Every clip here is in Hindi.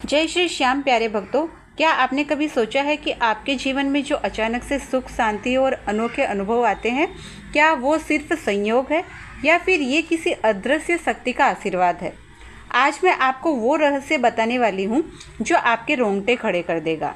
जय श्री श्याम प्यारे भक्तों, क्या आपने कभी सोचा है कि आपके जीवन में जो अचानक से सुख, शांति और अनोखे अनुभव आते हैं, क्या वो सिर्फ संयोग है या फिर ये किसी अदृश्य शक्ति का आशीर्वाद है। आज मैं आपको वो रहस्य बताने वाली हूँ जो आपके रोंगटे खड़े कर देगा।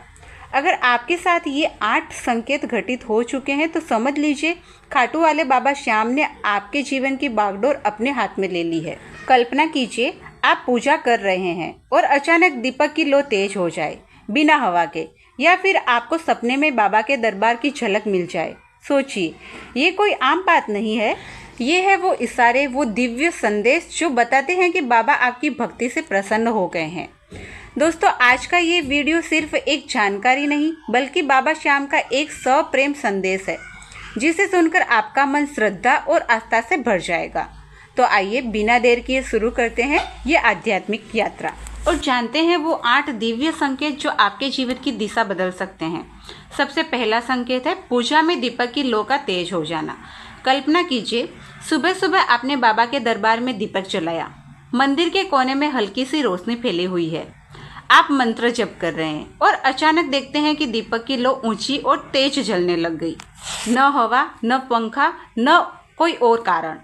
अगर आपके साथ ये 8 संकेत घटित हो चुके हैं तो समझ लीजिए खाटू वाले बाबा श्याम ने आपके जीवन की बागडोर अपने हाथ में ले ली है। कल्पना कीजिए आप पूजा कर रहे हैं और अचानक दीपक की लो तेज हो जाए बिना हवा के, या फिर आपको सपने में बाबा के दरबार की झलक मिल जाए। सोचिए, ये कोई आम बात नहीं है, ये है वो इशारे, वो दिव्य संदेश जो बताते हैं कि बाबा आपकी भक्ति से प्रसन्न हो गए हैं। दोस्तों, आज का ये वीडियो सिर्फ एक जानकारी नहीं बल्कि बाबा श्याम का एक सप्रेम संदेश है, जिसे सुनकर आपका मन श्रद्धा और आस्था से भर जाएगा। तो आइए बिना देर किए शुरू करते हैं ये आध्यात्मिक यात्रा और जानते हैं वो 8 दिव्य संकेत जो आपके जीवन की दिशा बदल सकते हैं। सबसे पहला संकेत है पूजा में दीपक की लो का तेज हो जाना। कल्पना कीजिए, सुबह सुबह आपने बाबा के दरबार में दीपक जलाया। मंदिर के कोने में हल्की सी रोशनी फैली हुई है। आप मंत्र जप कर रहे हैं और अचानक देखते हैं कि दीपक की लो ऊंची और तेज जलने लग गई। न हवा, न पंखा, न कोई और कारण,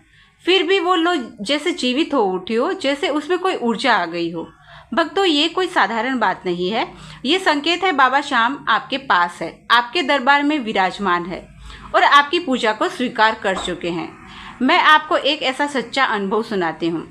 फिर भी वो लो जैसे जीवित हो उठी हो, जैसे उसमें कोई ऊर्जा आ गई हो। भक्तों, ये कोई साधारण बात नहीं है, ये संकेत है बाबा श्याम आपके पास है, आपके दरबार में विराजमान है और आपकी पूजा को स्वीकार कर चुके हैं। मैं आपको एक ऐसा सच्चा अनुभव सुनाती हूँ।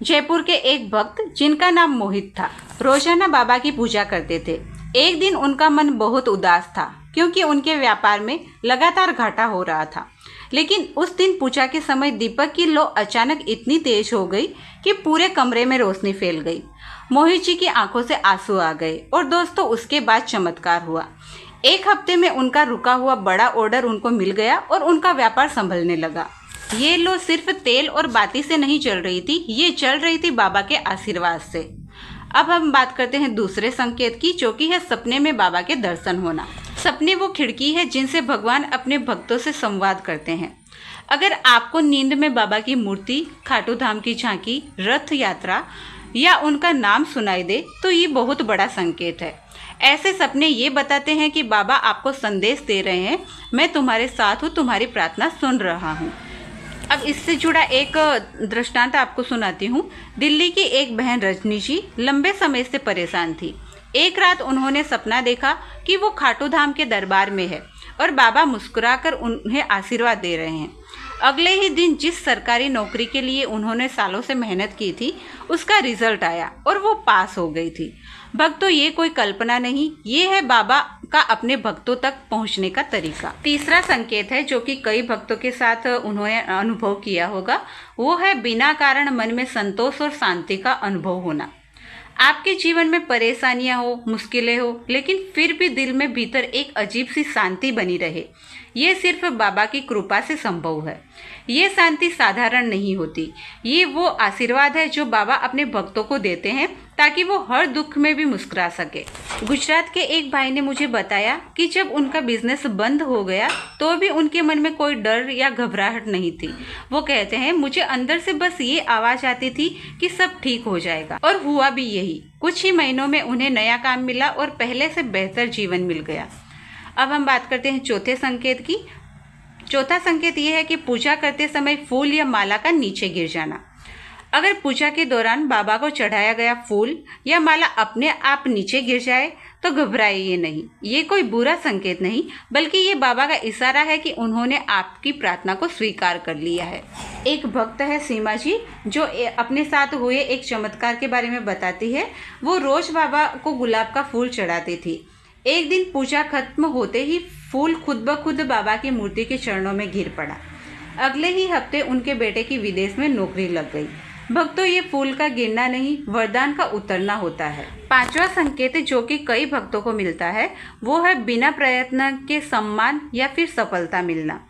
जयपुर के एक भक्त जिनका नाम मोहित था, रोजाना बाबा की पूजा करते थे। एक दिन उनका मन बहुत उदास था क्योंकि उनके व्यापार में लगातार घाटा हो रहा था। लेकिन उस दिन पूजा के समय दीपक की लो अचानक इतनी तेज हो गई कि पूरे कमरे में रोशनी फैल गई। मोहित जी की आंखों से आंसू आ गए और दोस्तों, उसके बाद चमत्कार हुआ। एक हफ्ते में उनका रुका हुआ बड़ा ऑर्डर उनको मिल गया और उनका व्यापार संभलने लगा। ये लो सिर्फ तेल और बाती से नहीं चल रही थी, ये चल रही थी बाबा के आशीर्वाद से। अब हम बात करते हैं दूसरे संकेत की, जो कि है सपने में बाबा के दर्शन होना। सपने वो खिड़की है जिनसे भगवान अपने भक्तों से संवाद करते हैं। अगर आपको नींद में बाबा की मूर्ति, खाटू धाम की झांकी, रथ यात्रा या उनका नाम सुनाई दे तो ये बहुत बड़ा संकेत है। ऐसे सपने ये बताते हैं कि बाबा आपको संदेश दे रहे हैं, मैं तुम्हारे साथ हूँ, तुम्हारी प्रार्थना सुन रहा हूँ। अब इससे जुड़ा एक दृष्टांत आपको सुनाती हूँ। दिल्ली की एक बहन रजनी जी लंबे समय से परेशान थी। एक रात उन्होंने सपना देखा कि वो खाटू धाम के दरबार में है और बाबा मुस्कुराकर उन्हें आशीर्वाद दे रहे हैं। अगले ही दिन जिस सरकारी नौकरी के लिए उन्होंने सालों से मेहनत की थी, उसका रिजल्ट आया और वो पास हो गई थी। भक्तों, ये कोई कल्पना नहीं, ये है बाबा का अपने भक्तों तक पहुंचने का तरीका। तीसरा संकेत है जो कि कई भक्तों के साथ उन्होंने अनुभव किया होगा, वो है बिना कारण मन में संतोष और शांति का अनुभव होना। आपके जीवन में परेशानियां हो, मुश्किलें हो, लेकिन फिर भी दिल में भीतर एक अजीब सी शांति बनी रहे, ये सिर्फ बाबा की कृपा से संभव है। ये शांति साधारण नहीं होती, ये वो आशीर्वाद है जो बाबा अपने भक्तों को देते हैं ताकि वो हर दुख में भी मुस्कुरा सके। गुजरात के एक भाई ने मुझे बताया कि जब उनका बिजनेस बंद हो गया तो भी उनके मन में कोई डर या घबराहट नहीं थी। वो कहते हैं, मुझे अंदर से बस ये आवाज आती थी कि सब ठीक हो जाएगा, और हुआ भी यही। कुछ ही महीनों में उन्हें नया काम मिला और पहले से बेहतर जीवन मिल गया। अब हम बात करते हैं चौथे संकेत की। चौथा संकेत ये है कि पूजा करते समय फूल या माला का नीचे गिर जाना। अगर पूजा के दौरान बाबा को चढ़ाया गया फूल या माला अपने आप नीचे गिर जाए तो घबराइए नहीं, ये कोई बुरा संकेत नहीं बल्कि ये बाबा का इशारा है कि उन्होंने आपकी प्रार्थना को स्वीकार कर लिया है। एक भक्त है सीमा जी, जो अपने साथ हुए एक चमत्कार के बारे में बताती है। वो रोज बाबा को गुलाब का फूल चढ़ाती थी। एक दिन पूजा खत्म होते ही फूल खुद ब खुद बाबा की मूर्ति के चरणों में गिर पड़ा। अगले ही हफ्ते उनके बेटे की विदेश में नौकरी लग गई। भक्तों, ये फूल का गिरना नहीं, वरदान का उतरना होता है। पांचवा संकेत जो कि कई भक्तों को मिलता है, वो है बिना प्रयत्न के सम्मान या फिर सफलता मिलना।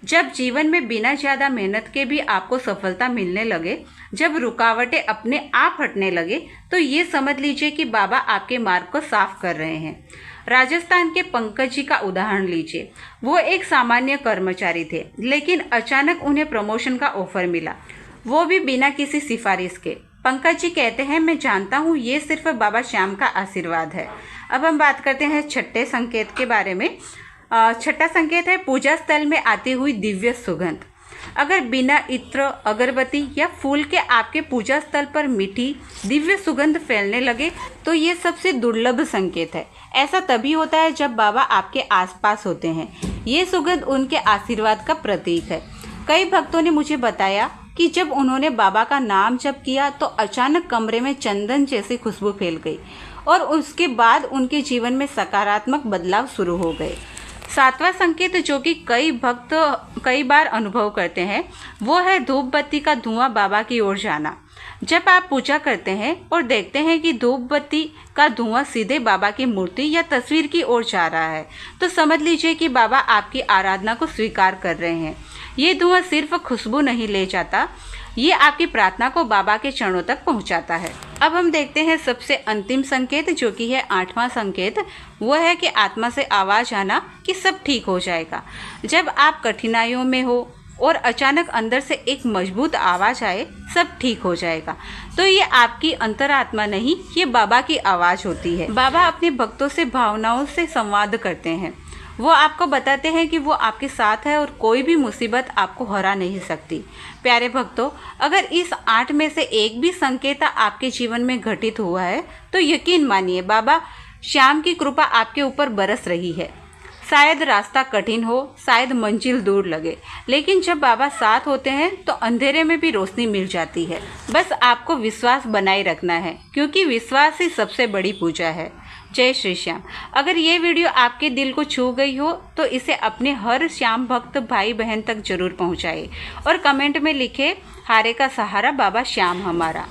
जब जीवन में बिना ज़्यादा मेहनत के भी आपको सफलता मिलने लगे, जब रुकावटें अपने आप हटने लगे, तो ये समझ लीजिए कि बाबा आपके मार्ग को साफ कर रहे हैं। राजस्थान के पंकज जी का उदाहरण लीजिए। वो एक सामान्य कर्मचारी थे, लेकिन अचानक उन्हें प्रमोशन का ऑफर मिला, वो भी बिना किसी सिफारिश के। पंकज जी कहते हैं, मैं जानता हूँ ये सिर्फ बाबा श्याम का आशीर्वाद है। अब हम बात करते हैं छठे संकेत के बारे में। छठा संकेत है पूजा स्थल में आती हुई दिव्य सुगंध। अगर बिना इत्र, अगरबत्ती या फूल के आपके पूजा स्थल पर मीठी दिव्य सुगंध फैलने लगे तो ये सबसे दुर्लभ संकेत है। ऐसा तभी होता है जब बाबा आपके आसपास होते हैं। ये सुगंध उनके आशीर्वाद का प्रतीक है। कई भक्तों ने मुझे बताया कि जब उन्होंने बाबा का नाम जप किया तो अचानक कमरे में चंदन जैसी खुशबू फैल गई और उसके बाद उनके जीवन में सकारात्मक बदलाव शुरू हो गए। सातवां संकेत जो कि कई भक्त कई बार अनुभव करते हैं वो है धूप बत्ती का धुआं बाबा की ओर जाना। जब आप पूजा करते हैं और देखते हैं कि धूप बत्ती का धुआं सीधे बाबा की मूर्ति या तस्वीर की ओर जा रहा है तो समझ लीजिए कि बाबा आपकी आराधना को स्वीकार कर रहे हैं। ये धुआं सिर्फ खुशबू नहीं ले जाता, ये आपकी प्रार्थना को बाबा के चरणों तक पहुंचाता है। अब हम देखते हैं सबसे अंतिम संकेत जो कि है आठवां संकेत। वो है कि आत्मा से आवाज़ आना कि सब ठीक हो जाएगा। जब आप कठिनाइयों में हो और अचानक अंदर से एक मजबूत आवाज़ आए सब ठीक हो जाएगा, तो ये आपकी अंतरात्मा नहीं, ये बाबा की आवाज़ होती है। बाबा अपने भक्तों से भावनाओं से संवाद करते हैं। वो आपको बताते हैं कि वो आपके साथ है और कोई भी मुसीबत आपको हरा नहीं सकती। प्यारे भक्तों, अगर इस 8 में से एक भी संकेत आपके जीवन में घटित हुआ है तो यकीन मानिए बाबा श्याम की कृपा आपके ऊपर बरस रही है। शायद रास्ता कठिन हो, शायद मंजिल दूर लगे, लेकिन जब बाबा साथ होते हैं तो अंधेरे में भी रोशनी मिल जाती है। बस आपको विश्वास बनाए रखना है, क्योंकि विश्वास ही सबसे बड़ी पूजा है। जय श्री श्याम। अगर ये वीडियो आपके दिल को छू गई हो तो इसे अपने हर श्याम भक्त भाई बहन तक जरूर पहुंचाएं और कमेंट में लिखें, हारे का सहारा बाबा श्याम हमारा।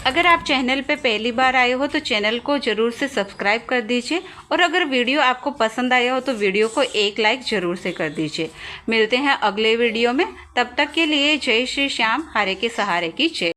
अगर आप चैनल पे पहली बार आए हो तो चैनल को ज़रूर से सब्सक्राइब कर दीजिए और अगर वीडियो आपको पसंद आया हो तो वीडियो को एक लाइक ज़रूर से कर दीजिए। मिलते हैं अगले वीडियो में, तब तक के लिए जय श्री श्याम, हारे के सहारे की जय।